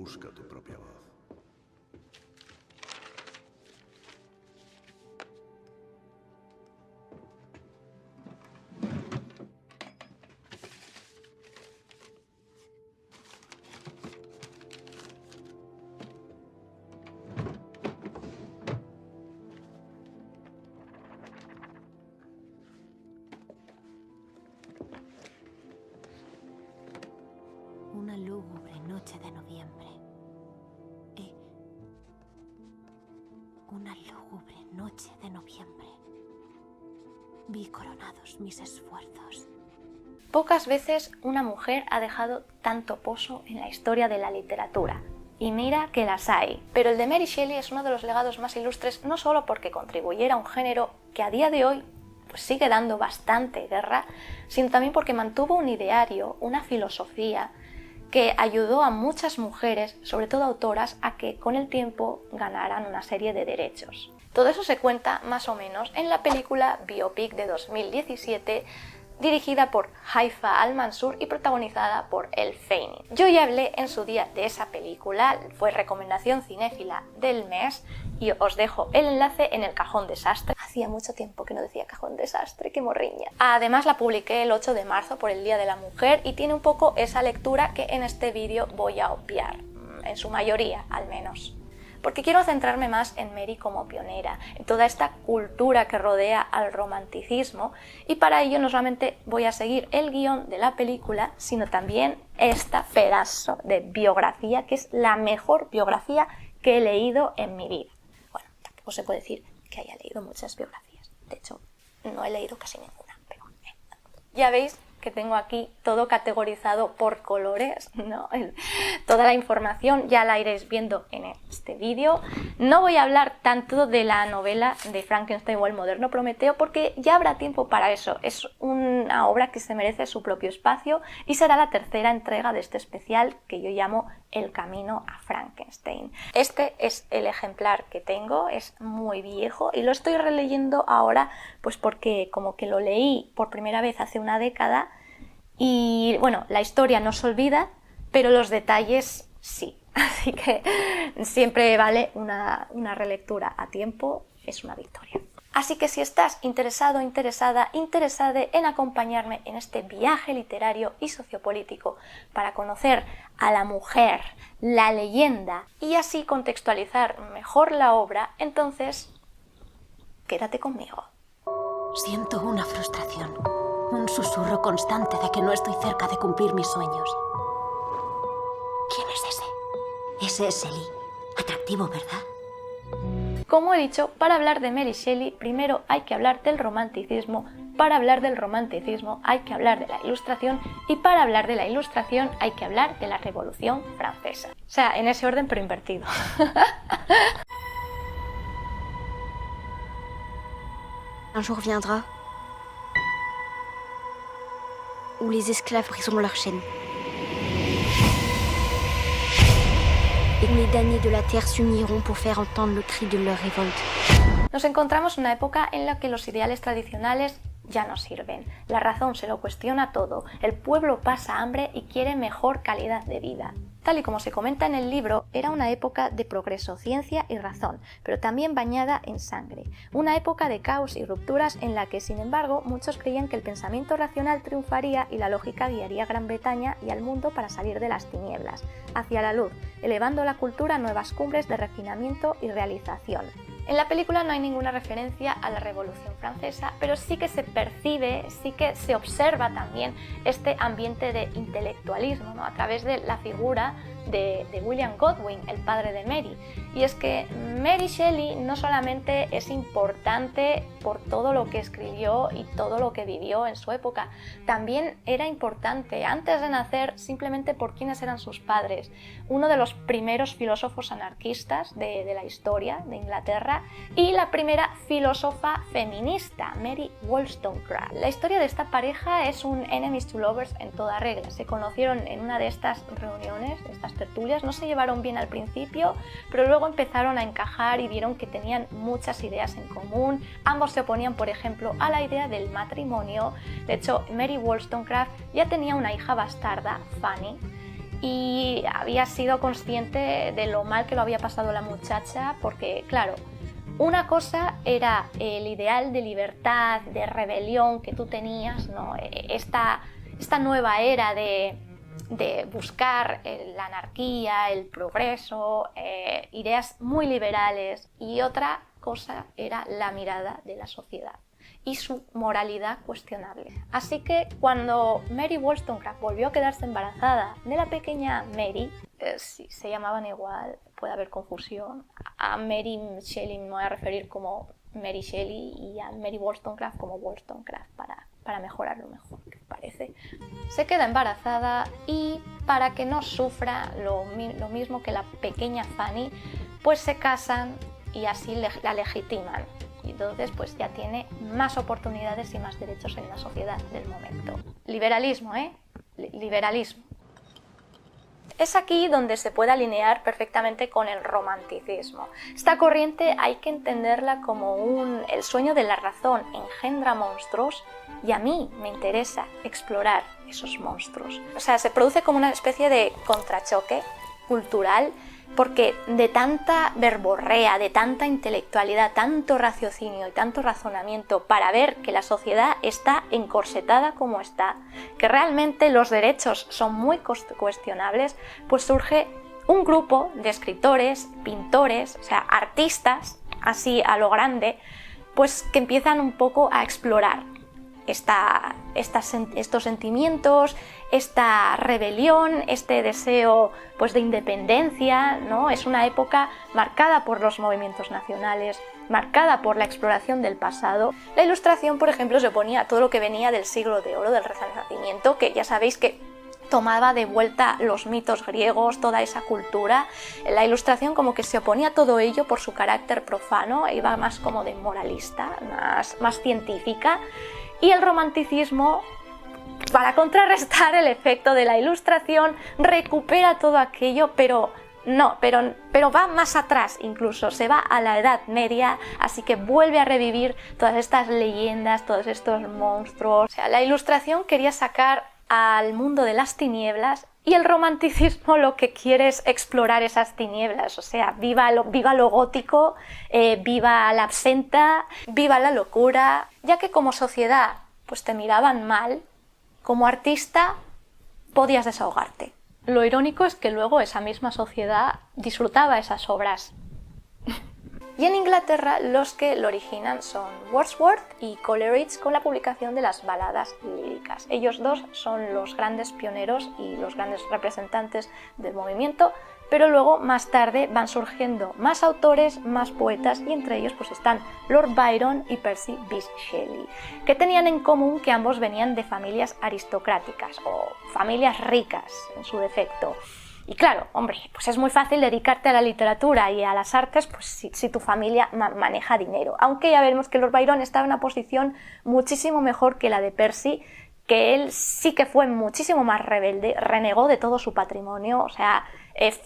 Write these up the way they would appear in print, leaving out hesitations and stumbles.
Busca tu propia voz. Una lúgubre noche de noviembre. Una lúgubre noche de noviembre. Vi coronados mis esfuerzos. Pocas veces una mujer ha dejado tanto pozo en la historia de la literatura. Y mira que las hay. Pero el de Mary Shelley es uno de los legados más ilustres, no solo porque contribuyera a un género que a día de hoy pues sigue dando bastante guerra, sino también porque mantuvo un ideario, una filosofía que ayudó a muchas mujeres, sobre todo autoras, a que con el tiempo ganaran una serie de derechos. Todo eso se cuenta más o menos en la película biopic de 2017 dirigida por Haifa Al-Mansour y protagonizada por Elle Fanning. Yo ya hablé en su día de esa película, fue recomendación cinéfila del mes y os dejo el enlace en el cajón desastre. Hacía mucho tiempo que no decía cajón desastre, qué morriña. Además la publiqué el 8 de marzo por el Día de la Mujer y tiene un poco esa lectura que en este vídeo voy a obviar, en su mayoría al menos. Porque quiero centrarme más en Mary como pionera, en toda esta cultura que rodea al romanticismo, y para ello no solamente voy a seguir el guión de la película, sino también esta pedazo de biografía, que es la mejor biografía que he leído en mi vida. Bueno, tampoco se puede decir que haya leído muchas biografías, de hecho no he leído casi ninguna, pero ya veis que tengo aquí todo categorizado por colores, ¿no? Toda la información ya la iréis viendo en este vídeo. No voy a hablar tanto de la novela de Frankenstein o el moderno Prometeo porque ya habrá tiempo para eso. Es una obra que se merece su propio espacio y será la tercera entrega de este especial que yo llamo El camino a Frankenstein. Este es el ejemplar que tengo, es muy viejo y lo estoy releyendo ahora pues porque como que lo leí por primera vez hace una década. Y bueno, la historia no se olvida, pero los detalles sí. Así que siempre vale una relectura a tiempo, es una victoria. Así que si estás interesado, interesada en acompañarme en este viaje literario y sociopolítico para conocer a la mujer, la leyenda y así contextualizar mejor la obra, entonces quédate conmigo. Siento una frustración. Un susurro constante de que no estoy cerca de cumplir mis sueños. ¿Quién es ese? Ese es Ellie. Atractivo, ¿verdad? Como he dicho, para hablar de Mary Shelley, primero hay que hablar del romanticismo. Para hablar del romanticismo hay que hablar de la Ilustración. Y para hablar de la Ilustración hay que hablar de la Revolución Francesa. O sea, en ese orden pero invertido. Un jour viendra où les esclaves briseront leurs chaînes. Et où les damnés de la terre s'uniront pour faire entendre le cri de leur révolte. Nos encontramos en una época en la que los ideales tradicionales ya no sirven. La razón se lo cuestiona todo. El pueblo pasa hambre y quiere mejor calidad de vida. Tal y como se comenta en el libro, era una época de progreso, ciencia y razón, pero también bañada en sangre. Una época de caos y rupturas en la que, sin embargo, muchos creían que el pensamiento racional triunfaría y la lógica guiaría a Gran Bretaña y al mundo para salir de las tinieblas, hacia la luz, elevando la cultura a nuevas cumbres de refinamiento y realización. En la película no hay ninguna referencia a la Revolución Francesa, pero sí que se percibe, sí que se observa también este ambiente de intelectualismo, ¿no? A través de la figura de William Godwin, el padre de Mary. Y es que Mary Shelley no solamente es importante por todo lo que escribió y todo lo que vivió en su época, también era importante antes de nacer simplemente por quiénes eran sus padres. Uno de los primeros filósofos anarquistas de la historia de Inglaterra y la primera filósofa feminista, Mary Wollstonecraft. La historia de esta pareja es un enemies to lovers en toda regla. Se conocieron en una de estas reuniones, de estas tertulias, no se llevaron bien al principio, pero luego empezaron a encajar y vieron que tenían muchas ideas en común. Ambos se oponían, por ejemplo, a la idea del matrimonio. De hecho, Mary Wollstonecraft ya tenía una hija bastarda, Fanny, y había sido consciente de lo mal que lo había pasado la muchacha, porque claro, una cosa era el ideal de libertad, de rebelión que tú tenías, ¿no? Esta nueva era de buscar la anarquía, el progreso, ideas muy liberales, y otra cosa era la mirada de la sociedad y su moralidad cuestionable. Así que cuando Mary Wollstonecraft volvió a quedarse embarazada de la pequeña Mary, si se llamaban igual, puede haber confusión. A Mary Shelley me voy a referir como Mary Shelley y a Mary Wollstonecraft como Wollstonecraft para mejorarlo mejor, ¿qué parece? Se queda embarazada y para que no sufra lo mismo que la pequeña Fanny, pues se casan y así la legitiman. Y entonces pues ya tiene más oportunidades y más derechos en la sociedad del momento. Liberalismo, ¿eh? Liberalismo. Es aquí donde se puede alinear perfectamente con el romanticismo. Esta corriente hay que entenderla como el sueño de la razón engendra monstruos, y a mí me interesa explorar esos monstruos. O sea, se produce como una especie de contrachoque cultural, porque de tanta verborrea, de tanta intelectualidad, tanto raciocinio y tanto razonamiento para ver que la sociedad está encorsetada como está, que realmente los derechos son muy cuestionables, pues surge un grupo de escritores, pintores, o sea, artistas, así a lo grande, pues que empiezan un poco a explorar estos sentimientos, esta rebelión, este deseo pues de independencia, ¿no? Es una época marcada por los movimientos nacionales, marcada por la exploración del pasado. La Ilustración, por ejemplo, se oponía a todo lo que venía del siglo de oro, del Renacimiento, que ya sabéis que tomaba de vuelta los mitos griegos, toda esa cultura. La Ilustración como que se oponía a todo ello por su carácter profano, iba más como de moralista, más científica. Y el romanticismo, para contrarrestar el efecto de la Ilustración, recupera todo aquello, pero va más atrás incluso, se va a la Edad Media, así que vuelve a revivir todas estas leyendas, todos estos monstruos. O sea, la Ilustración quería sacar al mundo de las tinieblas, y el romanticismo lo que quiere es explorar esas tinieblas, o sea, viva lo gótico, viva la absenta, viva la locura, ya que como sociedad pues te miraban mal, como artista podías desahogarte. Lo irónico es que luego esa misma sociedad disfrutaba esas obras. Y en Inglaterra los que lo originan son Wordsworth y Coleridge con la publicación de las baladas líricas. Ellos dos son los grandes pioneros y los grandes representantes del movimiento, pero luego más tarde van surgiendo más autores, más poetas, y entre ellos pues están Lord Byron y Percy Bysshe Shelley, que tenían en común que ambos venían de familias aristocráticas o familias ricas en su defecto. Y claro, hombre, pues es muy fácil dedicarte a la literatura y a las artes pues si tu familia maneja dinero. Aunque ya vemos que Lord Byron estaba en una posición muchísimo mejor que la de Percy, que él sí que fue muchísimo más rebelde, renegó de todo su patrimonio, o sea,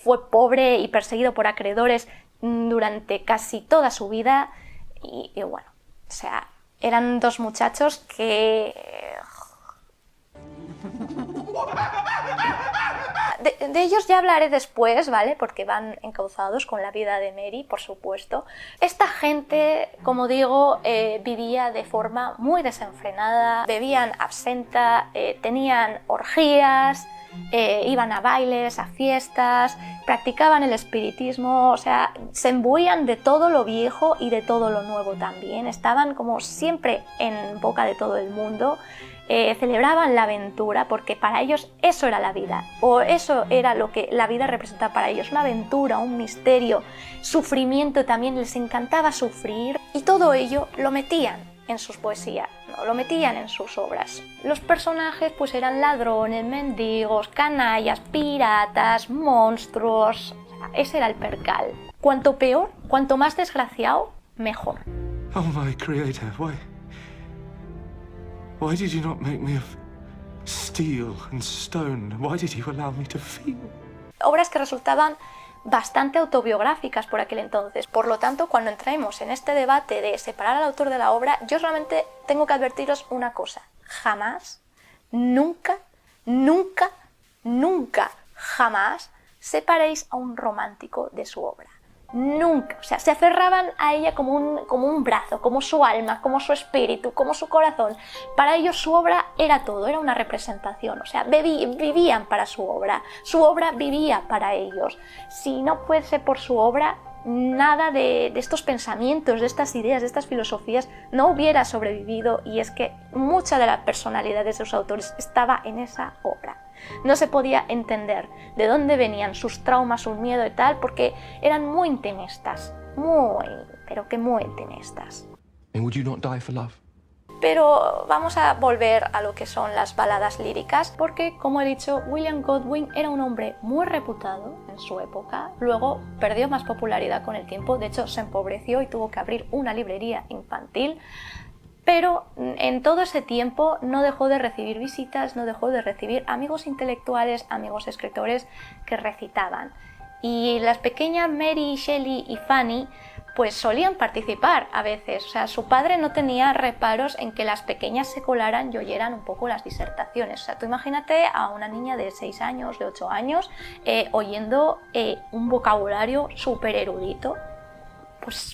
fue pobre y perseguido por acreedores durante casi toda su vida. Y bueno, o sea, eran dos muchachos que... De ellos ya hablaré después, ¿vale? Porque van encauzados con la vida de Mary, por supuesto. Esta gente, como digo, vivía de forma muy desenfrenada, bebían absenta, tenían orgías, iban a bailes, a fiestas, practicaban el espiritismo, o sea, se imbuían de todo lo viejo y de todo lo nuevo también. Estaban como siempre en boca de todo el mundo. Celebraban la aventura porque para ellos eso era la vida, o eso era lo que la vida representaba para ellos, una aventura, un misterio, sufrimiento también, les encantaba sufrir, y todo ello lo metían en sus poesías, ¿no? Lo metían en sus obras. Los personajes pues eran ladrones, mendigos, canallas, piratas, monstruos, ese era el percal. Cuanto peor, cuanto más desgraciado, mejor. Oh my creator, Why did you not make me of steel and stone? Why did you allow me to feel? Obras que resultaban bastante autobiográficas por aquel entonces. Por lo tanto, cuando entremos en este debate de separar al autor de la obra, yo solamente tengo que advertiros una cosa. Jamás, nunca, jamás separéis a un romántico de su obra. Nunca. O sea, se aferraban a ella como un brazo, como su alma, como su espíritu, como su corazón. Para ellos su obra era todo, era una representación. O sea, vivían para su obra vivía para ellos. Si no fuese por su obra, nada de estos pensamientos, de estas ideas, de estas filosofías no hubiera sobrevivido, y es que mucha de la personalidad de sus autores estaba en esa obra. No se podía entender de dónde venían sus traumas, su miedo y tal, porque eran muy intimistas, pero que muy intimistas. And would you not die for love? Pero vamos a volver a lo que son las baladas líricas, porque, como he dicho, William Godwin era un hombre muy reputado en su época, luego perdió más popularidad con el tiempo, de hecho se empobreció y tuvo que abrir una librería infantil, pero en todo ese tiempo no dejó de recibir visitas, no dejó de recibir amigos intelectuales, amigos escritores que recitaban. Y las pequeñas Mary Shelley y Fanny pues solían participar a veces. O sea, su padre no tenía reparos en que las pequeñas se colaran y oyeran un poco las disertaciones. O sea, tú imagínate a una niña de 6 años, de 8 años, oyendo un vocabulario súper erudito.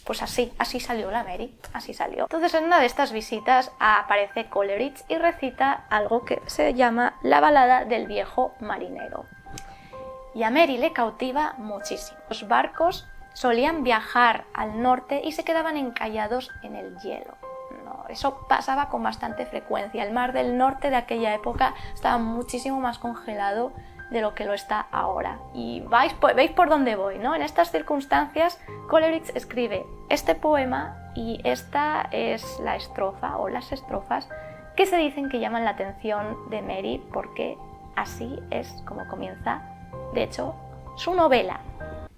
Pues así salió la Mary, así salió. Entonces, en una de estas visitas aparece Coleridge y recita algo que se llama la balada del viejo marinero. Y a Mary le cautiva muchísimo. Los barcos solían viajar al norte y se quedaban encallados en el hielo. No, eso pasaba con bastante frecuencia. El mar del norte de aquella época estaba muchísimo más congelado de lo que lo está ahora. Y veis por dónde voy, ¿no? En estas circunstancias, Coleridge escribe este poema y esta es la estrofa o las estrofas que se dicen que llaman la atención de Mary, porque así es como comienza, de hecho, su novela.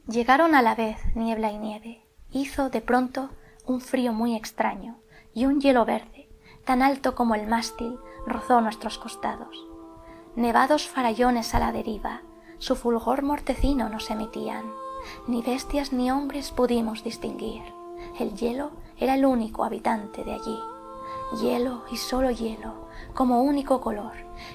Llegaron a la vez niebla y nieve. Hizo de pronto un frío muy extraño y un hielo verde, tan alto como el mástil, rozó nuestros costados. Nevados farallones a la deriva, su fulgor mortecino nos emitían. Ni bestias ni hombres pudimos distinguir. El hielo era el único habitante de allí. Hielo y solo hielo, como único color.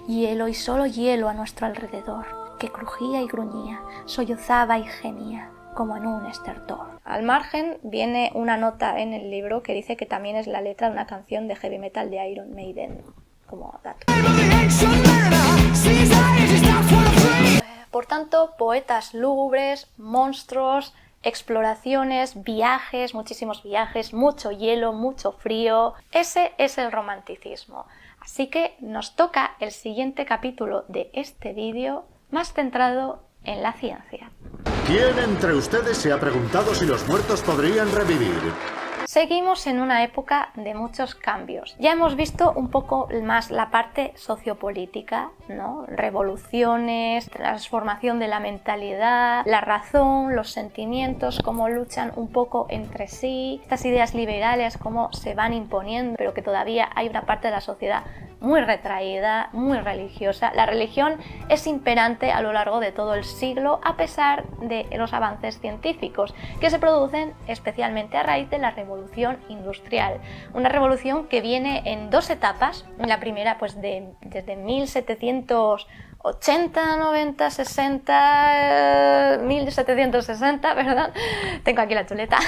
Hielo y solo hielo a nuestro alrededor, que crujía y gruñía, sollozaba y gemía, como en un estertor. Al margen viene una nota en el libro que dice que también es la letra de una canción de heavy metal de Iron Maiden, como dato. Por tanto, poetas lúgubres, monstruos, exploraciones, viajes, muchísimos viajes, mucho hielo, mucho frío. Ese es el romanticismo. Así que nos toca el siguiente capítulo de este vídeo, más centrado en la ciencia. ¿Quién entre ustedes se ha preguntado si los muertos podrían revivir? Seguimos en una época de muchos cambios. Ya hemos visto un poco más la parte sociopolítica, ¿no? Revoluciones, transformación de la mentalidad, la razón, los sentimientos, cómo luchan un poco entre sí, estas ideas liberales, cómo se van imponiendo, pero que todavía hay una parte de la sociedad muy retraída, muy religiosa. La religión es imperante a lo largo de todo el siglo, a pesar de los avances científicos que se producen especialmente a raíz de la revolución industrial. Una revolución que viene en dos etapas. La primera, pues desde 1780, 90, 60, 1760, ¿verdad? Tengo aquí la chuleta.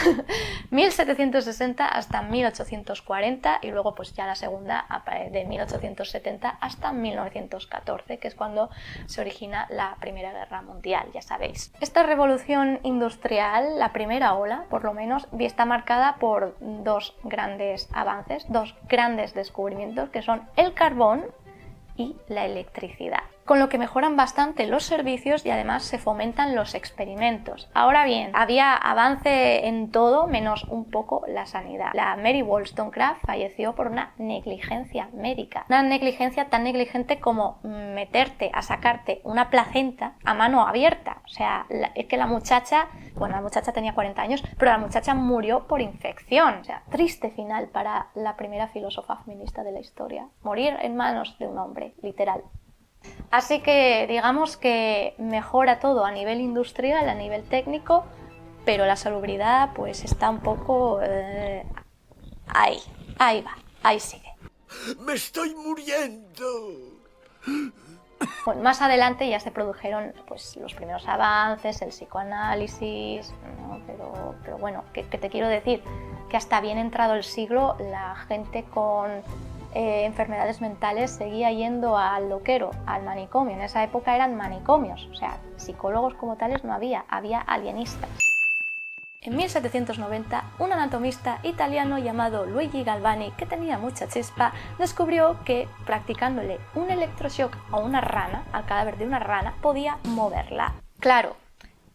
1760 hasta 1840 y luego pues ya la segunda de 1870 hasta 1914, que es cuando se origina la Primera Guerra Mundial, ya sabéis. Esta revolución industrial, la primera ola por lo menos, está marcada por dos grandes avances, dos grandes descubrimientos, que son el carbón y la electricidad, con lo que mejoran bastante los servicios y además se fomentan los experimentos. Ahora bien, había avance en todo menos un poco la sanidad. La Mary Wollstonecraft falleció por una negligencia médica, una negligencia tan negligente como meterte a sacarte una placenta a mano abierta. O sea, es que la muchacha tenía 40 años, pero la muchacha murió por infección. O sea, triste final para la primera filósofa feminista de la historia. Morir en manos de un hombre, literal. Así que digamos que mejora todo a nivel industrial, a nivel técnico, pero la salubridad pues está un poco ahí va, ahí sigue. ¡Me estoy muriendo! Bueno, más adelante ya se produjeron pues, los primeros avances, el psicoanálisis, ¿no? Pero bueno, ¿qué te quiero decir? Que hasta bien entrado el siglo la gente con enfermedades mentales seguía yendo al loquero, al manicomio. En esa época eran manicomios, o sea, psicólogos como tales no había, había alienistas. En 1790, un anatomista italiano llamado Luigi Galvani, que tenía mucha chispa, descubrió que practicándole un electroshock a una rana, al cadáver de una rana, podía moverla. Claro,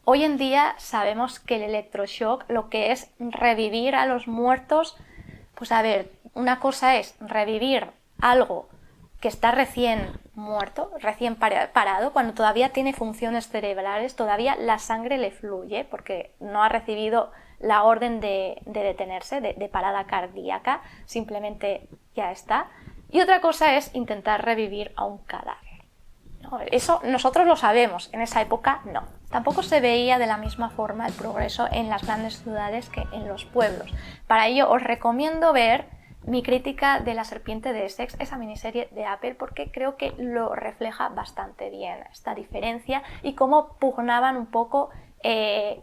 hoy en día sabemos que el electroshock, lo que es revivir a los muertos, pues a ver, una cosa es revivir algo que está recién muerto, recién parado, cuando todavía tiene funciones cerebrales, todavía la sangre le fluye porque no ha recibido la orden de detenerse, de parada cardíaca, simplemente ya está. Y otra cosa es intentar revivir a un cadáver, ¿no? Eso nosotros lo sabemos, en esa época no. Tampoco se veía de la misma forma el progreso en las grandes ciudades que en los pueblos. Para ello os recomiendo ver mi crítica de La serpiente de Essex, esa miniserie de Apple, porque creo que lo refleja bastante bien, esta diferencia y cómo pugnaban un poco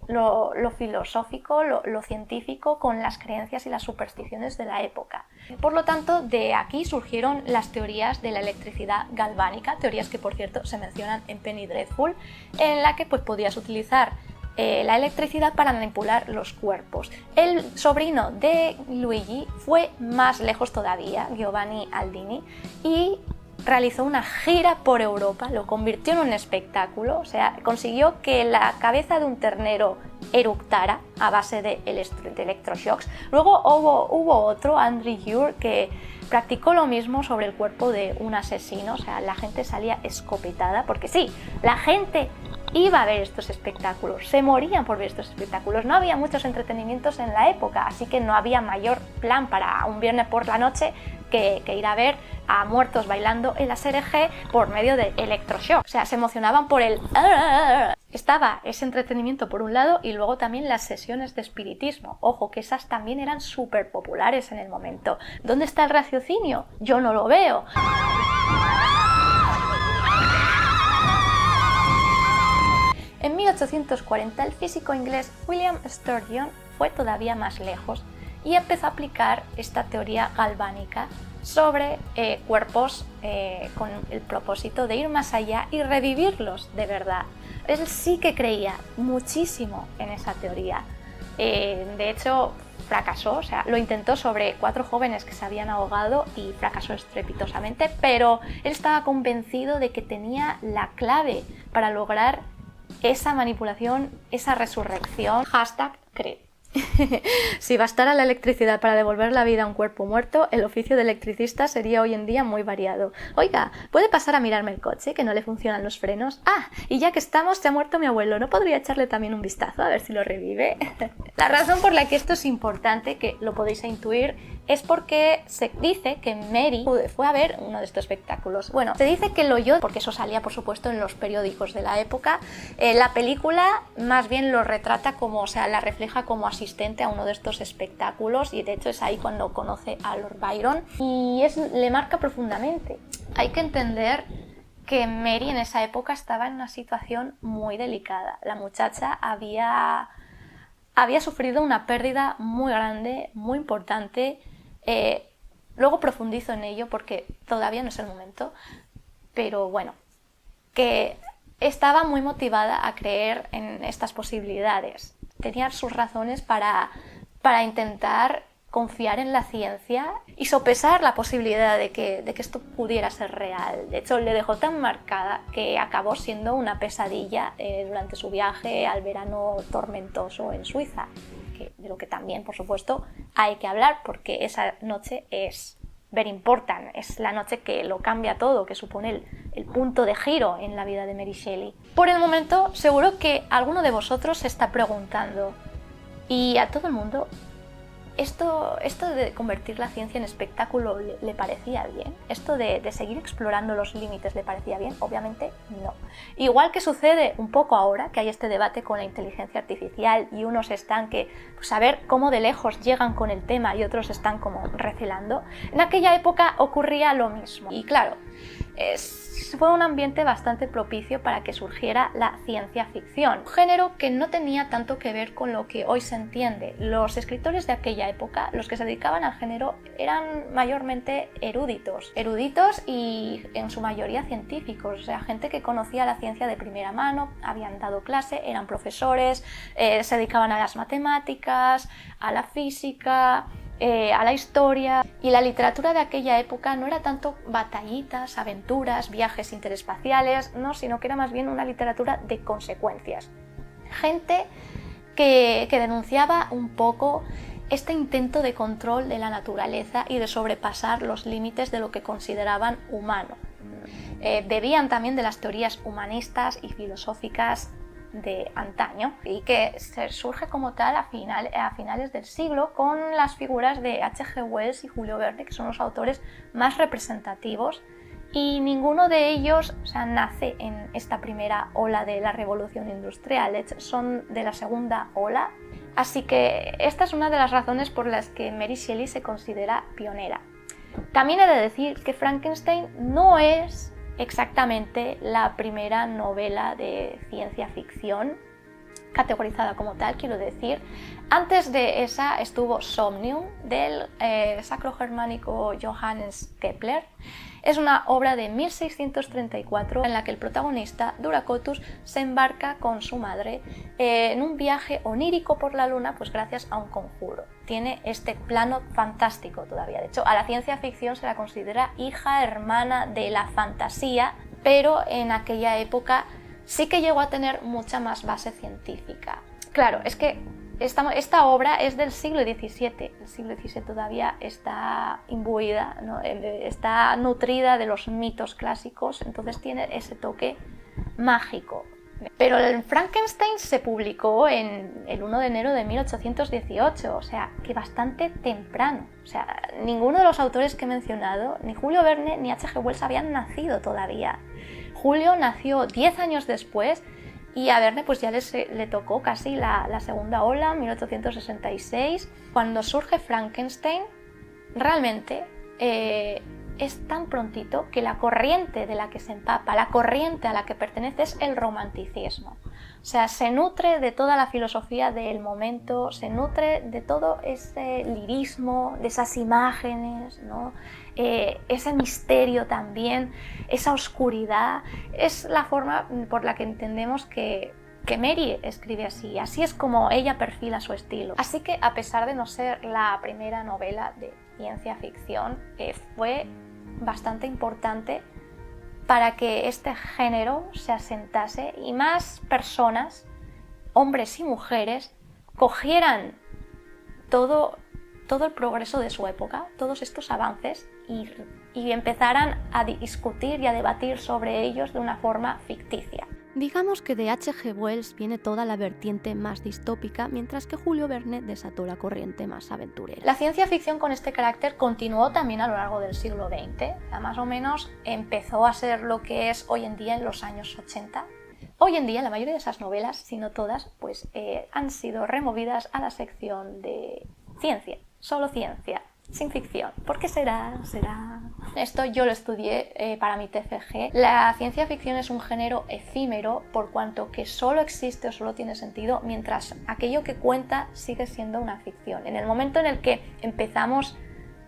lo filosófico, lo científico con las creencias y las supersticiones de la época. Por lo tanto, de aquí surgieron las teorías de la electricidad galvánica, teorías que por cierto se mencionan en Penny Dreadful, en la que pues podías utilizar la electricidad para manipular los cuerpos. El sobrino de Luigi fue más lejos todavía, Giovanni Aldini, y realizó una gira por Europa, lo convirtió en un espectáculo, o sea, consiguió que la cabeza de un ternero eructara a base de electroshocks. Luego hubo otro, Andrew Ure, que practicó lo mismo sobre el cuerpo de un asesino, o sea, la gente salía escopetada, porque sí, la gente iba a ver estos espectáculos, se morían por ver estos espectáculos. No había muchos entretenimientos en la época, así que no había mayor plan para un viernes por la noche que ir a ver a muertos bailando en la SRG por medio de electroshock. O sea, se emocionaban por el... Estaba ese entretenimiento por un lado y luego también las sesiones de espiritismo. Ojo, que esas también eran súper populares en el momento. ¿Dónde está el raciocinio? Yo no lo veo. En 1840 el físico inglés William Sturgeon fue todavía más lejos y empezó a aplicar esta teoría galvánica sobre cuerpos con el propósito de ir más allá y revivirlos de verdad. Él sí que creía muchísimo en esa teoría. De hecho, fracasó, o sea, lo intentó sobre 4 jóvenes que se habían ahogado y fracasó estrepitosamente, pero él estaba convencido de que tenía la clave para lograr esa manipulación, esa resurrección. #Creed. Si bastara la electricidad para devolver la vida a un cuerpo muerto, el oficio de electricista sería hoy en día muy variado. Oiga, ¿puede pasar a mirarme el coche, que no le funcionan los frenos? Ah, y ya que estamos, se ha muerto mi abuelo, ¿no podría echarle también un vistazo a ver si lo revive? La razón por la que esto es importante, que lo podéis intuir, es porque se dice que Mary fue a ver uno de estos espectáculos. Bueno, se dice que lo oyó, porque eso salía por supuesto en los periódicos de la época. La película más bien lo retrata como, o sea, la refleja como asistente a uno de estos espectáculos, y de hecho es ahí cuando conoce a Lord Byron y le marca profundamente. Hay que entender que Mary en esa época estaba en una situación muy delicada. La muchacha había sufrido una pérdida muy grande, muy importante. Luego profundizo en ello porque todavía no es el momento, pero bueno, que estaba muy motivada a creer en estas posibilidades. Tenía sus razones para intentar confiar en la ciencia y sopesar la posibilidad de que esto pudiera ser real. De hecho, le dejó tan marcada que acabó siendo una pesadilla durante su viaje al verano tormentoso en Suiza, de lo que también, por supuesto, hay que hablar, porque esa noche es very important, es la noche que lo cambia todo, que supone el punto de giro en la vida de Mary Shelley. Por el momento, seguro que alguno de vosotros se está preguntando, y a todo el mundo, ¿esto de convertir la ciencia en espectáculo le parecía bien? ¿Esto de seguir explorando los límites le parecía bien? Obviamente no. Igual que sucede un poco ahora, que hay este debate con la inteligencia artificial y unos están que, pues a ver cómo de lejos llegan con el tema y otros están como recelando. En aquella época ocurría lo mismo. Y claro, fue un ambiente bastante propicio para que surgiera la ciencia ficción, un género que no tenía tanto que ver con lo que hoy se entiende. Los escritores de aquella época, los que se dedicaban al género, eran mayormente eruditos y en su mayoría científicos, o sea, gente que conocía la ciencia de primera mano, habían dado clase, eran profesores, se dedicaban a las matemáticas, a la física, a la historia, y la literatura de aquella época no era tanto batallitas, aventuras, viajes interespaciales, no, sino que era más bien una literatura de consecuencias. Gente que denunciaba un poco este intento de control de la naturaleza y de sobrepasar los límites de lo que consideraban humano. Bebían también de las teorías humanistas y filosóficas de antaño, y que surge como tal a finales del siglo con las figuras de H.G. Wells y Julio Verne, que son los autores más representativos, y ninguno de ellos, o sea, nace en esta primera ola de la revolución industrial, de hecho son de la segunda ola, así que esta es una de las razones por las que Mary Shelley se considera pionera. También he de decir que Frankenstein no es exactamente la primera novela de ciencia ficción categorizada como tal, quiero decir. Antes de esa estuvo Somnium, del sacro-germánico Johannes Kepler. Es una obra de 1634 en la que el protagonista, Duracotus, se embarca con su madre en un viaje onírico por la luna, pues gracias a un conjuro. Tiene este plano fantástico todavía. De hecho, a la ciencia ficción se la considera hija hermana de la fantasía, pero en aquella época sí que llegó a tener mucha más base científica. Claro, es que esta obra es del siglo XVII. El siglo XVII todavía está imbuida, ¿no? Está nutrida de los mitos clásicos, entonces tiene ese toque mágico. Pero el Frankenstein se publicó en el 1 de enero de 1818, o sea, que bastante temprano. O sea, ninguno de los autores que he mencionado, ni Julio Verne ni H.G. Wells, habían nacido todavía. Julio nació 10 años después y a Verne pues ya le tocó casi la segunda ola, 1866. Cuando surge Frankenstein, realmente es tan prontito que la corriente de la que se empapa, la corriente a la que pertenece es el romanticismo. O sea, se nutre de toda la filosofía del momento, se nutre de todo ese lirismo, de esas imágenes, ¿no? Ese misterio también, esa oscuridad. Es la forma por la que entendemos que Mary escribe así. Así es como ella perfila su estilo. Así que, a pesar de no ser la primera novela de ciencia ficción, fue bastante importante para que este género se asentase y más personas, hombres y mujeres, cogieran todo el progreso de su época, todos estos avances, y empezaran a discutir y a debatir sobre ellos de una forma ficticia. Digamos que de H.G. Wells viene toda la vertiente más distópica, mientras que Julio Verne desató la corriente más aventurera. La ciencia ficción con este carácter continuó también a lo largo del siglo XX. Más o menos empezó a ser lo que es hoy en día en los años 80. Hoy en día la mayoría de esas novelas, si no todas, pues han sido removidas a la sección de ciencia, solo ciencia, sin ficción. ¿Por qué será? Esto yo lo estudié para mi TFG. La ciencia ficción es un género efímero por cuanto que solo existe o solo tiene sentido mientras aquello que cuenta sigue siendo una ficción. En el momento en el que empezamos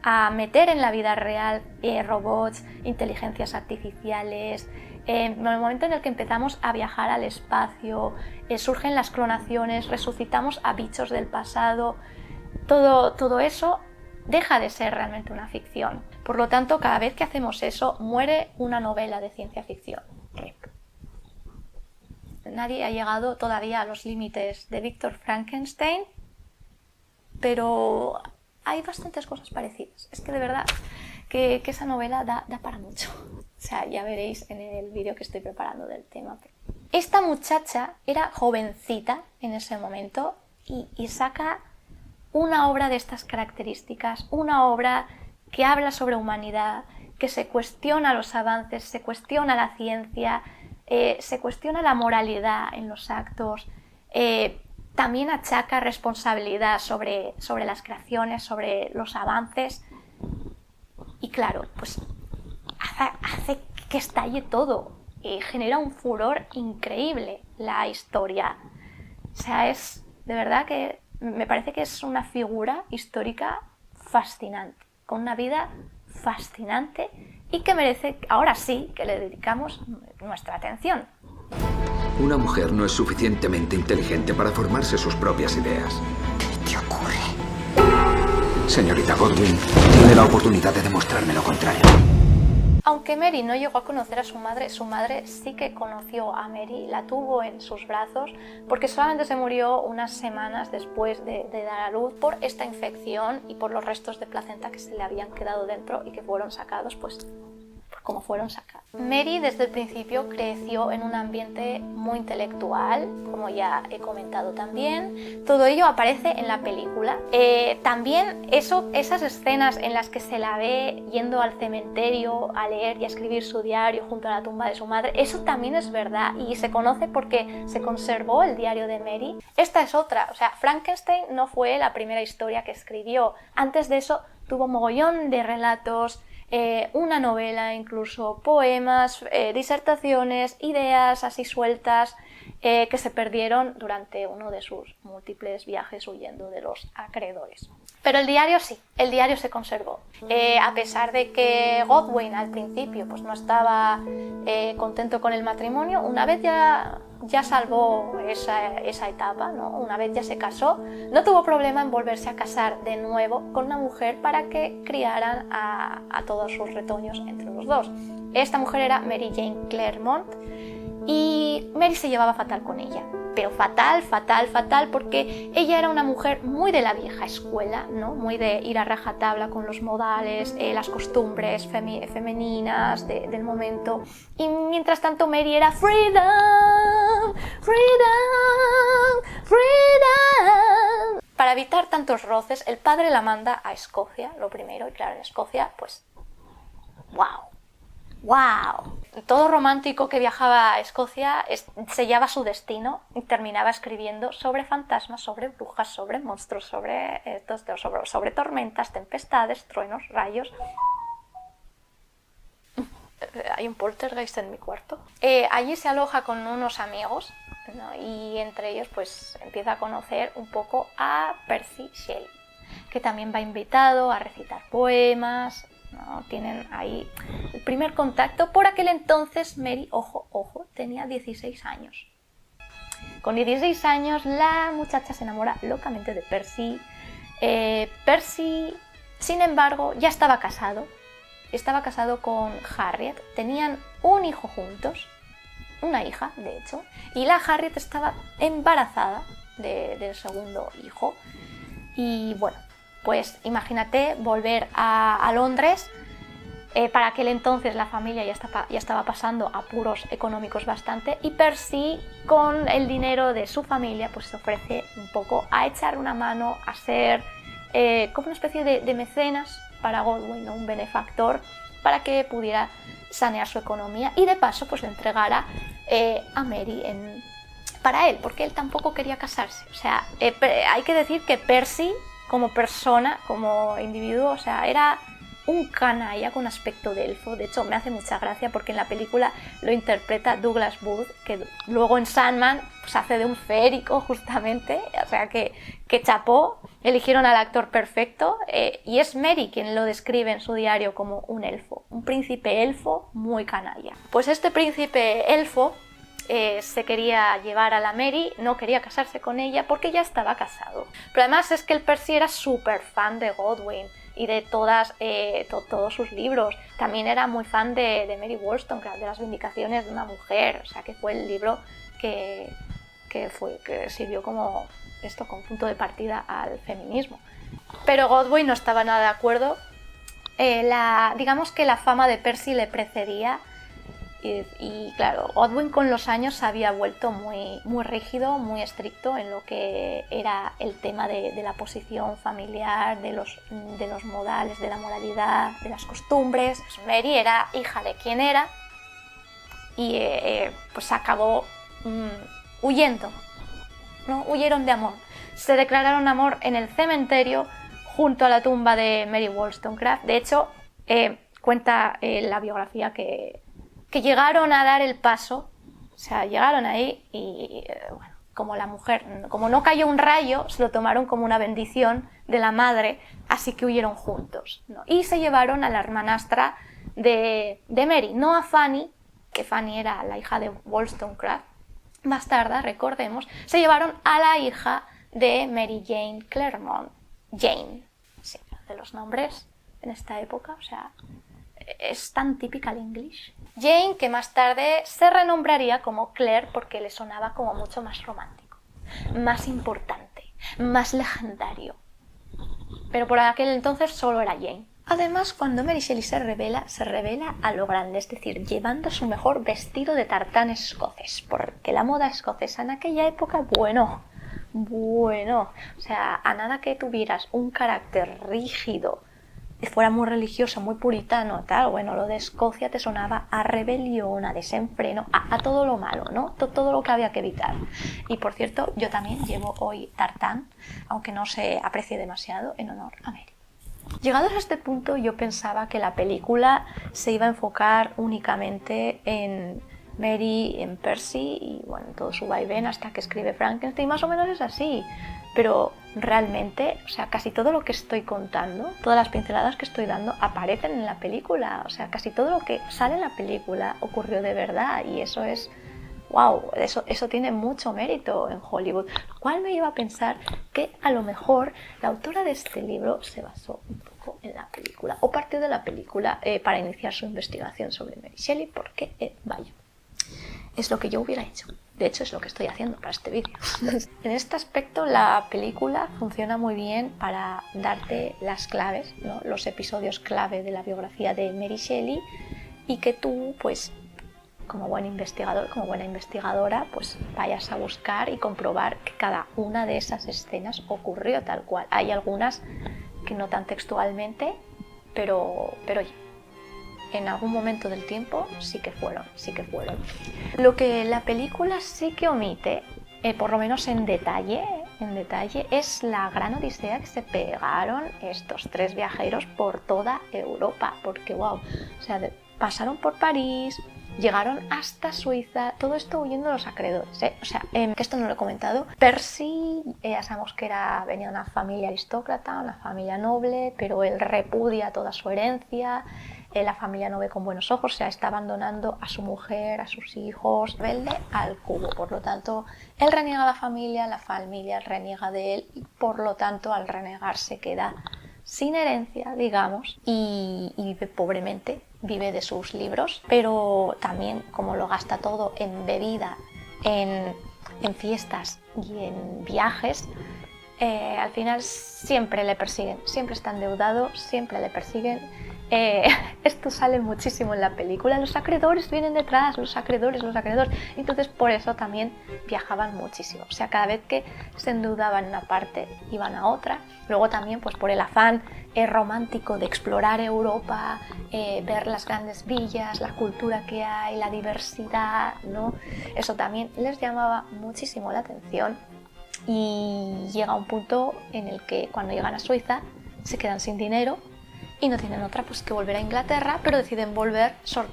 a meter en la vida real robots, inteligencias artificiales, en el momento en el que empezamos a viajar al espacio, surgen las clonaciones, resucitamos a bichos del pasado, todo eso deja de ser realmente una ficción. Por lo tanto, cada vez que hacemos eso, muere una novela de ciencia ficción. Nadie ha llegado todavía a los límites de Víctor Frankenstein, pero hay bastantes cosas parecidas. Es que de verdad que esa novela da para mucho. O sea, ya veréis en el vídeo que estoy preparando del tema. Esta muchacha era jovencita en ese momento y saca una obra de estas características, una obra que habla sobre humanidad, que se cuestiona los avances, se cuestiona la ciencia, se cuestiona la moralidad en los actos, también achaca responsabilidad sobre las creaciones, sobre los avances, y claro, pues hace que estalle todo. Y genera un furor increíble la historia. O sea, es de verdad que me parece que es una figura histórica fascinante, con una vida fascinante y que merece, ahora sí, que le dedicamos nuestra atención. Una mujer no es suficientemente inteligente para formarse sus propias ideas. ¿Qué ocurre? Señorita Godwin, tiene la oportunidad de demostrarme lo contrario. Aunque Mary no llegó a conocer a su madre sí que conoció a Mary, la tuvo en sus brazos, porque solamente se murió unas semanas después de dar a luz por esta infección y por los restos de placenta que se le habían quedado dentro y que fueron sacados, pues como fueron sacados. Mary desde el principio creció en un ambiente muy intelectual, como ya he comentado también. Todo ello aparece en la película. También esas escenas en las que se la ve yendo al cementerio a leer y a escribir su diario junto a la tumba de su madre, eso también es verdad y se conoce porque se conservó el diario de Mary. Esta es otra, o sea, Frankenstein no fue la primera historia que escribió. Antes de eso tuvo mogollón de relatos, una novela, incluso poemas, disertaciones, ideas así sueltas que se perdieron durante uno de sus múltiples viajes huyendo de los acreedores. Pero el diario sí, el diario se conservó. A pesar de que Godwin al principio pues, no estaba contento con el matrimonio, una vez ya salvó esa etapa, ¿no? Una vez ya se casó, no tuvo problema en volverse a casar de nuevo con una mujer para que criaran a todos sus retoños entre los dos. Esta mujer era Mary Jane Clairmont y Mary se llevaba fatal con ella. Pero fatal, porque ella era una mujer muy de la vieja escuela, ¿no? Muy de ir a rajatabla con los modales, las costumbres femeninas del momento. Y mientras tanto Mary era freedom, freedom, freedom. Para evitar tantos roces, el padre la manda a Escocia, lo primero, y claro, en Escocia, pues, ¡wow! Todo romántico que viajaba a Escocia sellaba su destino y terminaba escribiendo sobre fantasmas, sobre brujas, sobre monstruos, sobre tormentas, tempestades, truenos, rayos. Hay un poltergeist en mi cuarto. Allí se aloja con unos amigos, ¿no? Y entre ellos pues empieza a conocer un poco a Percy Shelley, que también va invitado a recitar poemas, ¿no? Tienen ahí el primer contacto. Por aquel entonces Mary, ojo, tenía 16 años. Con 16 años la muchacha se enamora locamente de Percy. Percy, sin embargo, ya estaba casado. Estaba casado con Harriet. Tenían un hijo juntos, una hija, de hecho. Y la Harriet estaba embarazada del segundo hijo. Y bueno, pues imagínate volver a Londres. Para aquel entonces la familia ya estaba pasando apuros económicos bastante y Percy, con el dinero de su familia, pues se ofrece un poco a echar una mano, a ser como una especie de mecenas para Godwin, ¿no? Un benefactor, para que pudiera sanear su economía y de paso pues le entregara a Mary para él, porque él tampoco quería casarse. O sea, hay que decir que Percy, como persona, como individuo, o sea, era un canalla con aspecto de elfo. De hecho, me hace mucha gracia porque en la película lo interpreta Douglas Booth, que luego en Sandman pues, hace de un férico, justamente. O sea, que chapó, eligieron al actor perfecto. Y es Mary quien lo describe en su diario como un elfo, un príncipe elfo muy canalla. Pues este príncipe elfo se quería llevar a la Mary, no quería casarse con ella porque ya estaba casado. Pero además es que el Percy era súper fan de Godwin y de todos sus libros. También era muy fan de Mary Wollstonecraft, de las Vindicaciones de una mujer, o sea que fue el libro que sirvió como punto de partida al feminismo. Pero Godwin no estaba nada de acuerdo. Digamos que la fama de Percy le precedía. Y claro, Godwin con los años se había vuelto muy, muy rígido, muy estricto en lo que era el tema de la posición familiar, de los modales, de la moralidad, de las costumbres. Pues Mary era hija de quien era y pues acabó huyendo, ¿no? Huyeron de amor. Se declararon amor en el cementerio junto a la tumba de Mary Wollstonecraft. De hecho, cuenta la biografía que que llegaron a dar el paso, o sea, llegaron ahí y, bueno, como la mujer, como no cayó un rayo, se lo tomaron como una bendición de la madre, así que huyeron juntos, ¿no? Y se llevaron a la hermanastra de Mary, no a Fanny, que Fanny era la hija de Wollstonecraft. Más tarde, recordemos, se llevaron a la hija de Mary Jane Claremont. Jane, sí, de los nombres en esta época, o sea, es tan typical English. Jane, que más tarde se renombraría como Claire porque le sonaba como mucho más romántico, más importante, más legendario. Pero por aquel entonces solo era Jane. Además, cuando Mary Shelley se revela a lo grande, es decir, llevando su mejor vestido de tartán escocés, porque la moda escocesa en aquella época, bueno, o sea, a nada que tuvieras un carácter rígido, que fuera muy religioso, muy puritano, tal, bueno, lo de Escocia te sonaba a rebelión, a desenfreno, a todo lo malo, ¿no? Todo lo que había que evitar. Y por cierto, yo también llevo hoy tartán, aunque no se aprecie demasiado, en honor a Mary. Llegados a este punto, yo pensaba que la película se iba a enfocar únicamente en Mary, en Percy y bueno, todo su vaivén hasta que escribe Frankenstein, más o menos es así. Pero realmente, o sea, casi todo lo que estoy contando, todas las pinceladas que estoy dando aparecen en la película. O sea, casi todo lo que sale en la película ocurrió de verdad y eso es... ¡Wow! Eso tiene mucho mérito en Hollywood. Lo cual me lleva a pensar que a lo mejor la autora de este libro se basó un poco en la película o partió de la película para iniciar su investigación sobre Mary Shelley porque, vaya, es lo que yo hubiera hecho. De hecho, es lo que estoy haciendo para este vídeo. En este aspecto, la película funciona muy bien para darte las claves, ¿no? Los episodios clave de la biografía de Mary Shelley y que tú, pues, como buen investigador, como buena investigadora, pues vayas a buscar y comprobar que cada una de esas escenas ocurrió tal cual. Hay algunas que no tan textualmente, pero oye, en algún momento del tiempo sí que fueron. Lo que la película sí que omite, por lo menos en detalle, es la gran odisea que se pegaron estos tres viajeros por toda Europa, porque wow, o sea, pasaron por París, llegaron hasta Suiza, todo esto huyendo de los acreedores, ¿eh? O sea, que esto no lo he comentado. Percy, ya sabemos que venía de una familia aristócrata, una familia noble, pero él repudia toda su herencia, la familia no ve con buenos ojos, o sea, está abandonando a su mujer, a sus hijos, rebelde al cubo. Por lo tanto, él reniega a la familia reniega de él y por lo tanto, al renegar se queda sin herencia, digamos, y vive pobremente, vive de sus libros, pero también como lo gasta todo en bebida, en fiestas y en viajes, al final siempre le persiguen, siempre está endeudado, siempre le persiguen. Esto sale muchísimo en la película, los acreedores vienen detrás, los acreedores, entonces por eso también viajaban muchísimo, o sea, cada vez que se endeudaban en una parte iban a otra, luego también pues por el afán romántico de explorar Europa, ver las grandes villas, la cultura que hay, la diversidad, ¿no? Eso también les llamaba muchísimo la atención y llega un punto en el que cuando llegan a Suiza se quedan sin dinero y no tienen otra pues que volver a Inglaterra, pero deciden volver, o sea,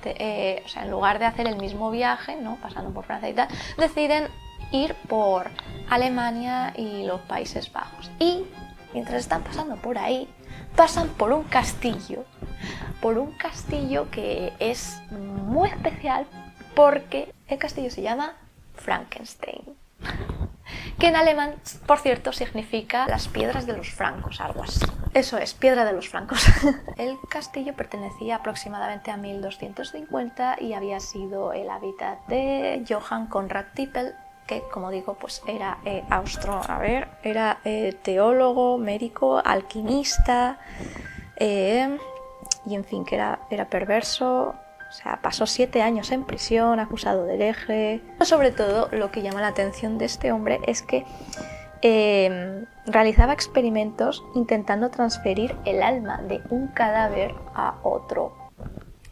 en lugar de hacer el mismo viaje, ¿no? Pasando por Francia y tal, deciden ir por Alemania y los Países Bajos. Y mientras están pasando por ahí, pasan por un castillo que es muy especial porque el castillo se llama Frankenstein, que en alemán, por cierto, significa las piedras de los francos, algo así. Eso es, piedra de los francos. El castillo pertenecía aproximadamente a 1250 y había sido el hábitat de Johann Conrad Tippel, que, como digo, pues era teólogo, médico, alquimista, y en fin, que era perverso. O sea, pasó 7 años en prisión, acusado de hereje. Sobre todo, lo que llama la atención de este hombre es que realizaba experimentos intentando transferir el alma de un cadáver a otro.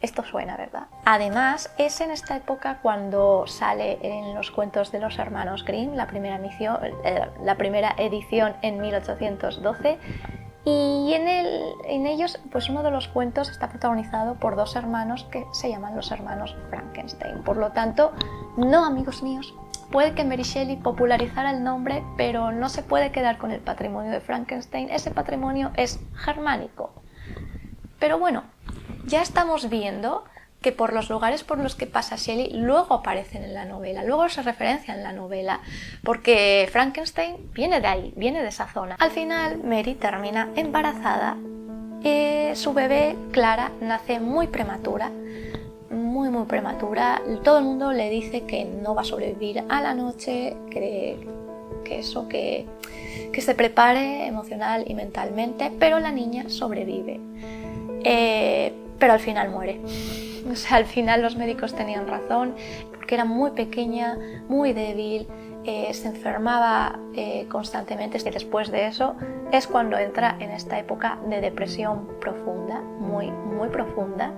Esto suena, ¿verdad? Además, es en esta época cuando sale en los cuentos de los hermanos Grimm, la primera edición en 1812, Y en ellos, pues uno de los cuentos está protagonizado por 2 hermanos que se llaman los hermanos Frankenstein. Por lo tanto, no, amigos míos, puede que Mary Shelley popularizara el nombre, pero no se puede quedar con el patrimonio de Frankenstein. Ese patrimonio es germánico. Pero bueno, ya estamos viendo que por los lugares por los que pasa Shelley luego aparecen en la novela, luego se referencian en la novela, porque Frankenstein viene de ahí, viene de esa zona. Al final Mary termina embarazada, su bebé Clara nace muy prematura, muy prematura. Todo el mundo le dice que no va a sobrevivir a la noche, que se prepare emocional y mentalmente, pero la niña sobrevive. Pero al final muere. O sea, al final los médicos tenían razón, porque era muy pequeña, muy débil, se enfermaba constantemente. Y después de eso es cuando entra en esta época de depresión profunda, muy profunda.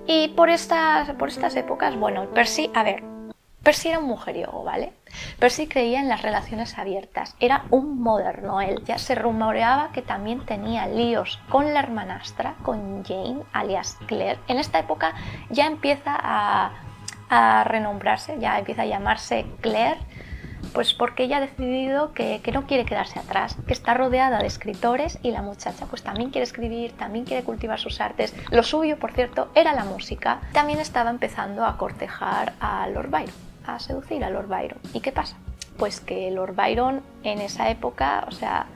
Y por estas épocas, bueno, Percy era un mujeriego, ¿vale? Percy creía en las relaciones abiertas, era un moderno él. Ya se rumoreaba que también tenía líos con la hermanastra, con Jane, alias Claire. En esta época ya empieza a renombrarse, ya empieza a llamarse Claire, pues porque ella ha decidido que no quiere quedarse atrás, que está rodeada de escritores y la muchacha pues también quiere escribir, también quiere cultivar sus artes. Lo suyo, por cierto, era la música. También estaba empezando a cortejar a Lord Byron, a seducir a Lord Byron. ¿Y qué pasa? Pues que Lord Byron en esa época, o sea,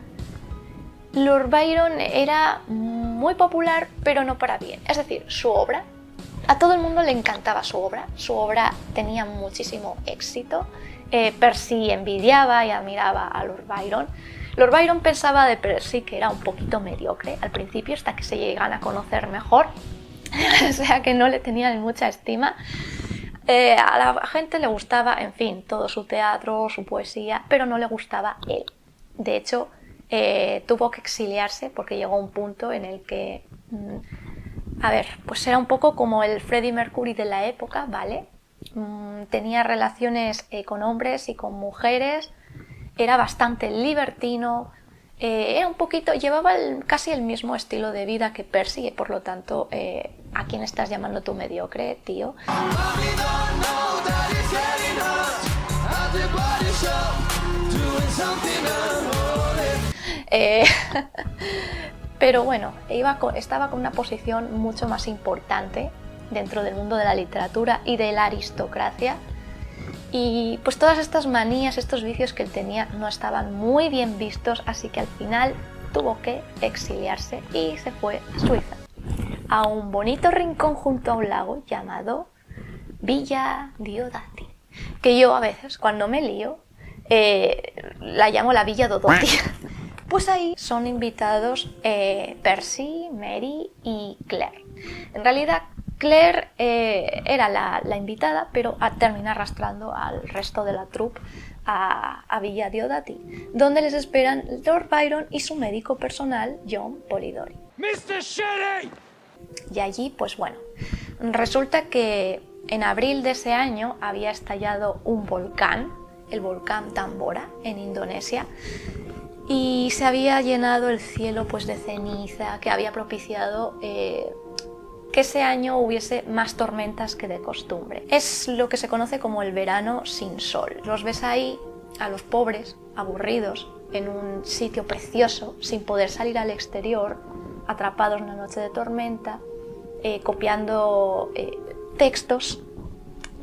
Lord Byron era muy popular, pero no para bien. Es decir, su obra, a todo el mundo le encantaba su obra tenía muchísimo éxito. Percy envidiaba y admiraba a Lord Byron. Lord Byron pensaba de Percy que era un poquito mediocre al principio, hasta que se llegan a conocer mejor, o sea que no le tenían mucha estima. A la gente le gustaba, en fin, todo su teatro, su poesía, pero no le gustaba él. De hecho, tuvo que exiliarse porque llegó a un punto en el que, pues era un poco como el Freddie Mercury de la época, ¿vale? Tenía relaciones con hombres y con mujeres, era bastante libertino, era un poquito, llevaba casi el mismo estilo de vida que Percy y por lo tanto, ¿a quién estás llamando tú mediocre, tío? Pero bueno, estaba con una posición mucho más importante dentro del mundo de la literatura y de la aristocracia, y pues todas estas manías, estos vicios que él tenía no estaban muy bien vistos, así que al final tuvo que exiliarse y se fue a Suiza, a un bonito rincón junto a un lago llamado Villa Diodati, que yo a veces cuando me lío la llamo la Villa Dodoti. Pues ahí son invitados Percy, Mary y Claire. En realidad Claire era la invitada, pero termina arrastrando al resto de la troupe a Villa Diodati, donde les esperan Lord Byron y su médico personal, John Polidori. ¡Mr. Shelley! Y allí, pues bueno, resulta que en abril de ese año había estallado un volcán, el volcán Tambora, en Indonesia, y se había llenado el cielo pues de ceniza, que había propiciado que ese año hubiese más tormentas que de costumbre. Es lo que se conoce como el verano sin sol. Los ves ahí, a los pobres, aburridos, en un sitio precioso, sin poder salir al exterior, atrapados en una noche de tormenta, copiando textos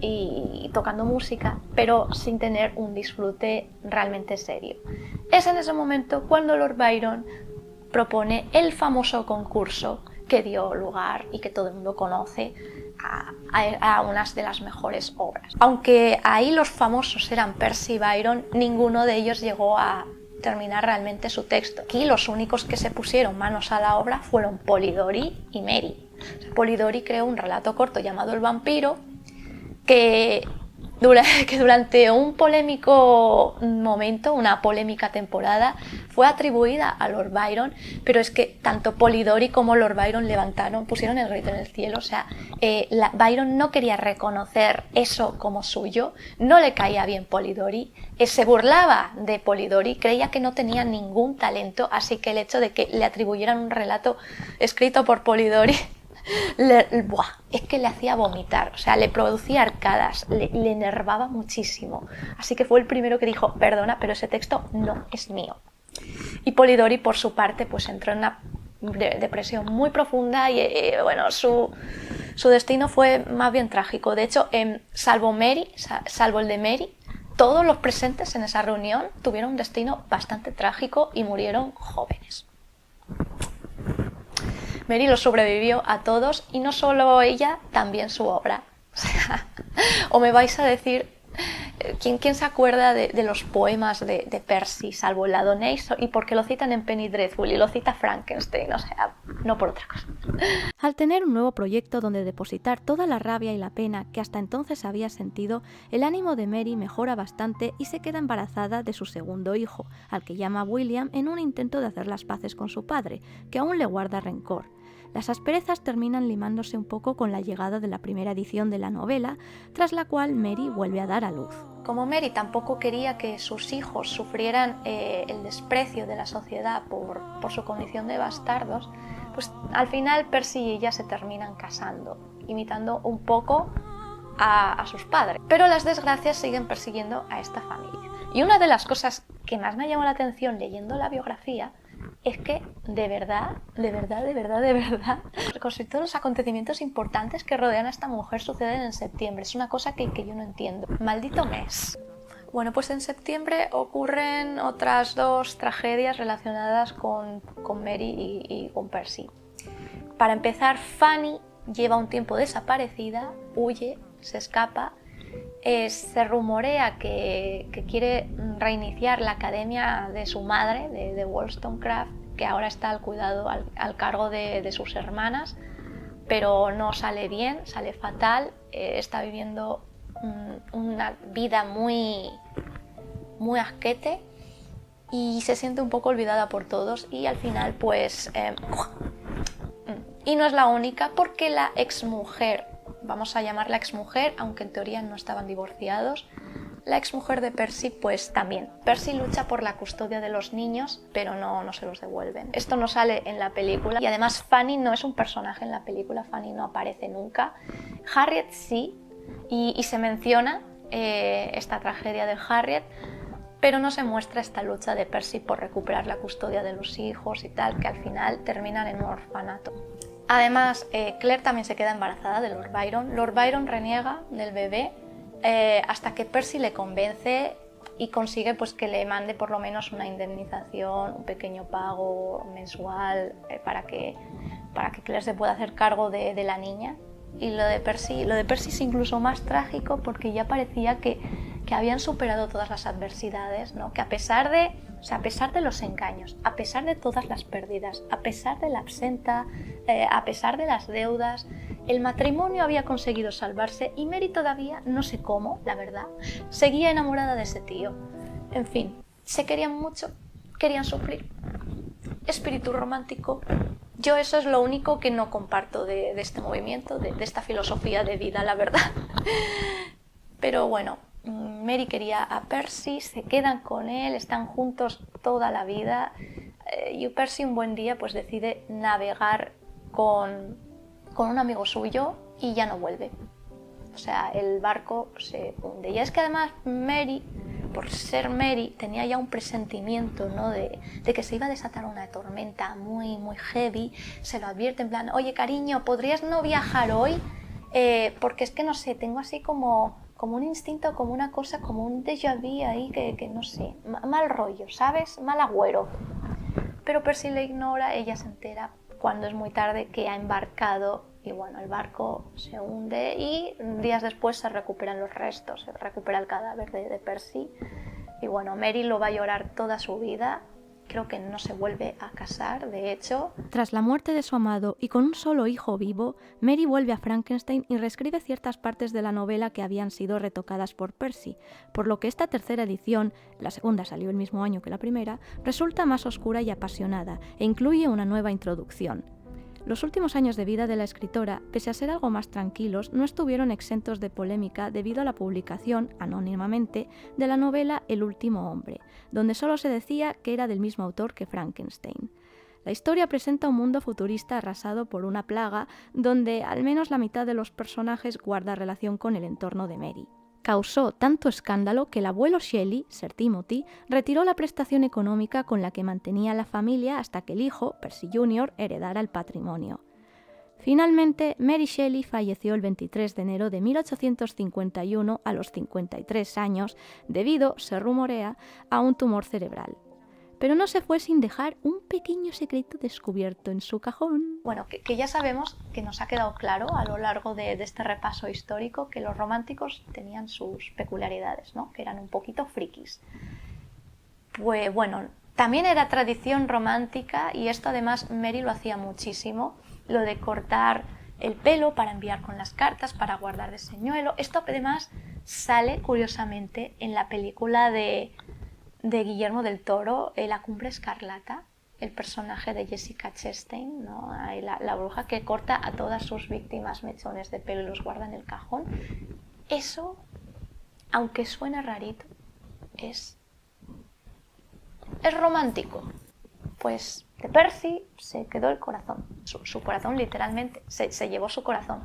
y tocando música, pero sin tener un disfrute realmente serio. Es en ese momento cuando Lord Byron propone el famoso concurso que dio lugar y que todo el mundo conoce a unas de las mejores obras. Aunque ahí los famosos eran Percy y Byron, ninguno de ellos llegó a terminar realmente su texto. Aquí los únicos que se pusieron manos a la obra fueron Polidori y Mary. O sea, Polidori creó un relato corto llamado El vampiro, que durante un polémico momento, una polémica temporada, fue atribuida a Lord Byron, pero es que tanto Polidori como Lord Byron pusieron el grito en el cielo. O sea, Byron no quería reconocer eso como suyo, no le caía bien Polidori, Se burlaba de Polidori, creía que no tenía ningún talento, así que el hecho de que le atribuyeran un relato escrito por Polidori es que le hacía vomitar, o sea, le producía arcadas, le enervaba muchísimo. Así que fue el primero que dijo, perdona, pero ese texto no es mío. Y Polidori, por su parte, pues entró en una depresión muy profunda y bueno, su destino fue más bien trágico. De hecho, salvo el de Mary, todos los presentes en esa reunión tuvieron un destino bastante trágico y murieron jóvenes. Mary lo sobrevivió a todos y no solo ella, también su obra. O me vais a decir, ¿quién se acuerda de los poemas de Percy, salvo el Adonais? Y porque lo citan en Penny Dreadful y lo cita Frankenstein, o sea, no por otra cosa. Al tener un nuevo proyecto donde depositar toda la rabia y la pena que hasta entonces había sentido, el ánimo de Mary mejora bastante y se queda embarazada de su segundo hijo, al que llama William en un intento de hacer las paces con su padre, que aún le guarda rencor. Las asperezas terminan limándose un poco con la llegada de la primera edición de la novela, tras la cual Mary vuelve a dar a luz. Como Mary tampoco quería que sus hijos sufrieran el desprecio de la sociedad por su condición de bastardos, pues al final Percy y ella se terminan casando, imitando un poco a sus padres. Pero las desgracias siguen persiguiendo a esta familia. Y una de las cosas que más me llamó la atención leyendo la biografía es que de verdad, casi todos los acontecimientos importantes que rodean a esta mujer suceden en septiembre. Es una cosa que yo no entiendo. Maldito mes. Bueno, pues en septiembre ocurren otras dos tragedias relacionadas con Mary y con Percy. Para empezar, Fanny lleva un tiempo desaparecida, huye, se escapa. Se rumorea que quiere reiniciar la academia de su madre, de Wollstonecraft, que ahora está al cargo de sus hermanas, pero no sale bien, sale fatal. Está viviendo una vida muy asquete y se siente un poco olvidada por todos y al final pues... y no es la única, porque la exmujer, vamos a llamarla exmujer, aunque en teoría no estaban divorciados, la exmujer de Percy, pues también. Percy lucha por la custodia de los niños, pero no se los devuelven. Esto no sale en la película y además Fanny no es un personaje en la película, Fanny no aparece nunca. Harriet sí, y se menciona esta tragedia de Harriet, pero no se muestra esta lucha de Percy por recuperar la custodia de los hijos y tal, que al final terminan en un orfanato. Además, Claire también se queda embarazada de Lord Byron. Lord Byron reniega del bebé hasta que Percy le convence y consigue pues, que le mande por lo menos una indemnización, un pequeño pago mensual para que Claire se pueda hacer cargo de la niña. Y lo de Percy es incluso más trágico porque ya parecía que habían superado todas las adversidades, ¿no? Que a pesar de los engaños, a pesar de todas las pérdidas, a pesar de la absenta, a pesar de las deudas, el matrimonio había conseguido salvarse y Mary todavía, no sé cómo, la verdad, seguía enamorada de ese tío. En fin, se querían mucho, querían sufrir. Espíritu romántico. Yo eso es lo único que no comparto de este movimiento, de esta filosofía de vida, la verdad. Pero bueno, Mary quería a Percy, se quedan con él, están juntos toda la vida y Percy un buen día pues decide navegar con un amigo suyo y ya no vuelve. O sea, el barco se hunde. Y es que además Mary, por ser Mary, tenía ya un presentimiento, ¿no? de que se iba a desatar una tormenta muy heavy. Se lo advierte en plan, oye cariño, ¿podrías no viajar hoy? Porque es que no sé, tengo así como un instinto, como una cosa, como un déjà vu ahí que no sé, mal rollo, ¿sabes? Mal agüero. Pero Percy le ignora, ella se entera cuando es muy tarde que ha embarcado y bueno, el barco se hunde y días después se recuperan los restos, se recupera el cadáver de Percy y bueno, Mary lo va a llorar toda su vida. Creo que no se vuelve a casar, de hecho. Tras la muerte de su amado y con un solo hijo vivo, Mary vuelve a Frankenstein y reescribe ciertas partes de la novela que habían sido retocadas por Percy, por lo que esta tercera edición, la segunda salió el mismo año que la primera, resulta más oscura y apasionada e incluye una nueva introducción. Los últimos años de vida de la escritora, pese a ser algo más tranquilos, no estuvieron exentos de polémica debido a la publicación, anónimamente, de la novela El último hombre, donde solo se decía que era del mismo autor que Frankenstein. La historia presenta un mundo futurista arrasado por una plaga, donde al menos la mitad de los personajes guarda relación con el entorno de Mary. Causó tanto escándalo que el abuelo Shelley, Sir Timothy, retiró la prestación económica con la que mantenía a la familia hasta que el hijo, Percy Jr., heredara el patrimonio. Finalmente, Mary Shelley falleció el 23 de enero de 1851 a los 53 años debido, se rumorea, a un tumor cerebral. Pero no se fue sin dejar un pequeño secreto descubierto en su cajón. Bueno, que ya sabemos que nos ha quedado claro a lo largo de este repaso histórico que los románticos tenían sus peculiaridades, ¿no? Que eran un poquito frikis. Pues bueno, también era tradición romántica, y esto además Mary lo hacía muchísimo, lo de cortar el pelo para enviar con las cartas, para guardar de señuelo. Esto además sale curiosamente en la película de Guillermo del Toro, La cumbre escarlata, el personaje de Jessica Chastain, ¿no? La bruja que corta a todas sus víctimas mechones de pelo y los guarda en el cajón. Eso, aunque suene rarito, es romántico. Pues de Percy se quedó el corazón, su corazón literalmente, se llevó su corazón.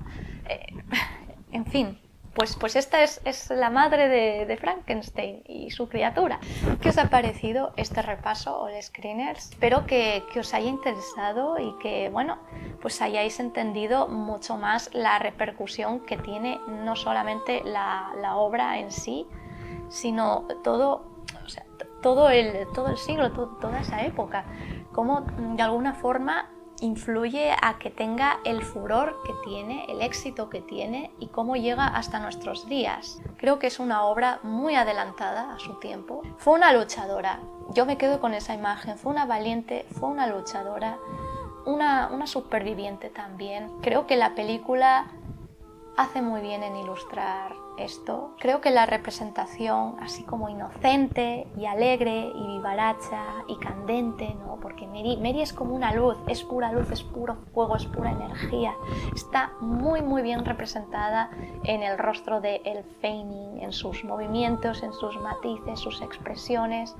En fin. Pues esta es la madre de Frankenstein y su criatura. ¿Qué os ha parecido este repaso, All Screeners? Espero que os haya interesado y que, bueno, pues hayáis entendido mucho más la repercusión que tiene no solamente la obra en sí, sino todo el siglo, toda esa época. Cómo de alguna forma influye a que tenga el furor que tiene, el éxito que tiene y cómo llega hasta nuestros días. Creo que es una obra muy adelantada a su tiempo. Fue una luchadora, yo me quedo con esa imagen, fue una valiente, fue una luchadora, una superviviente también. Creo que la película hace muy bien en ilustrar esto. Creo que la representación, así como inocente y alegre y vivaracha y candente, ¿no? Porque Mary es como una luz, es pura luz, es puro fuego, es pura energía. Está muy bien representada en el rostro de Elle Fanning, en sus movimientos, en sus matices, sus expresiones.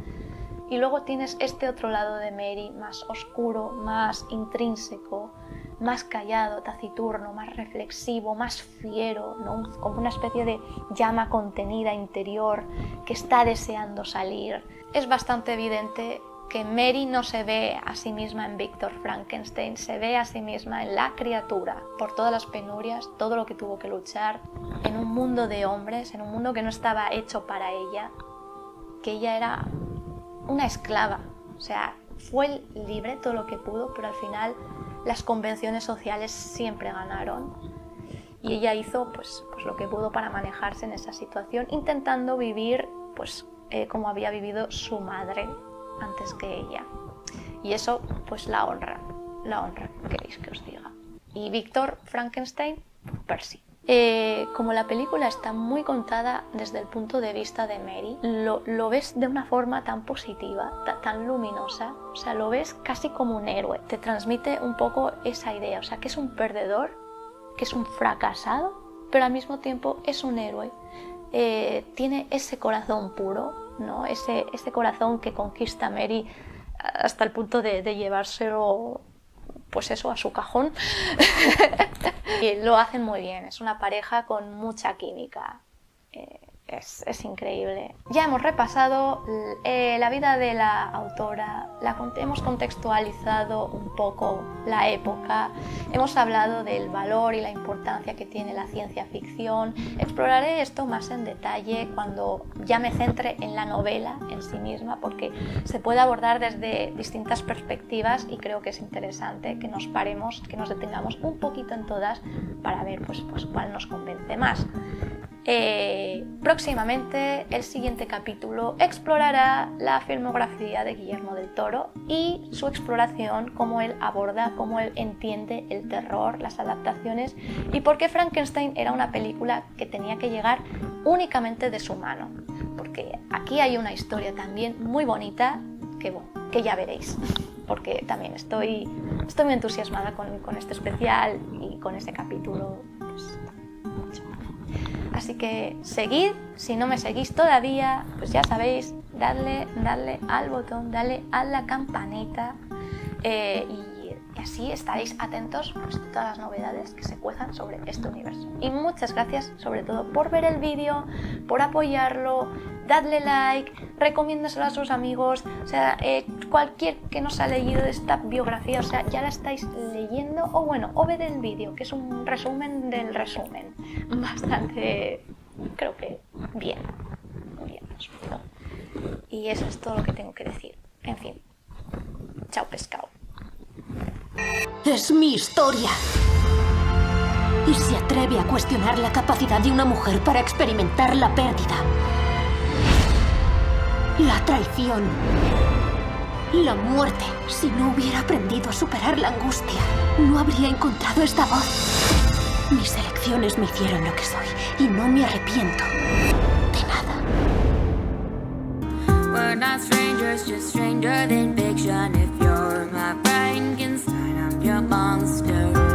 Y luego tienes este otro lado de Mary, más oscuro, más intrínseco, más callado, taciturno, más reflexivo, más fiero, ¿no? Como una especie de llama contenida interior que está deseando salir. Es bastante evidente que Mary no se ve a sí misma en Víctor Frankenstein, se ve a sí misma en la criatura, por todas las penurias, todo lo que tuvo que luchar, en un mundo de hombres, en un mundo que no estaba hecho para ella, que ella era una esclava, o sea, fue libre todo lo que pudo, pero al final las convenciones sociales siempre ganaron y ella hizo pues lo que pudo para manejarse en esa situación, intentando vivir como había vivido su madre antes que ella. Y eso pues la honra, queréis que os diga. Y Víctor Frankenstein, Percy. Como la película está muy contada desde el punto de vista de Mary, lo ves de una forma tan positiva, tan luminosa, o sea, lo ves casi como un héroe. Te transmite un poco esa idea, o sea, que es un perdedor, que es un fracasado, pero al mismo tiempo es un héroe. Tiene ese corazón puro, ¿no? Ese corazón que conquista a Mary hasta el punto de llevárselo, pues eso, a su cajón. Y lo hacen muy bien, es una pareja con mucha química, es increíble. Ya hemos repasado la vida de la autora, hemos contextualizado un poco la época, hemos hablado del valor y la importancia que tiene la ciencia ficción. Exploraré esto más en detalle cuando ya me centre en la novela en sí misma, porque se puede abordar desde distintas perspectivas y creo que es interesante que nos paremos, que nos detengamos un poquito en todas para ver pues cuál nos convence más. Próximamente el siguiente capítulo explorará la filmografía de Guillermo del Toro y su exploración, cómo él aborda, cómo él entiende el terror, las adaptaciones y por qué Frankenstein era una película que tenía que llegar únicamente de su mano, porque aquí hay una historia también muy bonita que ya veréis. porque también estoy muy entusiasmada con este especial y con este capítulo. Pues, mucho. Así que seguid, si no me seguís todavía, pues ya sabéis, dadle al botón, dadle a la campanita y así estaréis atentos pues, a todas las novedades que se cuezan sobre este universo. Y muchas gracias sobre todo por ver el vídeo, por apoyarlo, dadle like, recomiéndaselo a sus amigos, o sea, cualquier que no se ha leído de esta biografía, o sea, ya la estáis leyendo, o bueno, o ved el vídeo, que es un resumen del resumen, bastante, creo que bien resumido. Y eso es todo lo que tengo que decir. En fin, chao pescado. Es mi historia. Y se atreve a cuestionar la capacidad de una mujer para experimentar la pérdida, la traición, la muerte. Si no hubiera aprendido a superar la angustia, no habría encontrado esta voz. Mis elecciones me hicieron lo que soy y no me arrepiento de nada. We're not strangers, just stranger than fiction. If you're my Frankenstein, I'm your monster.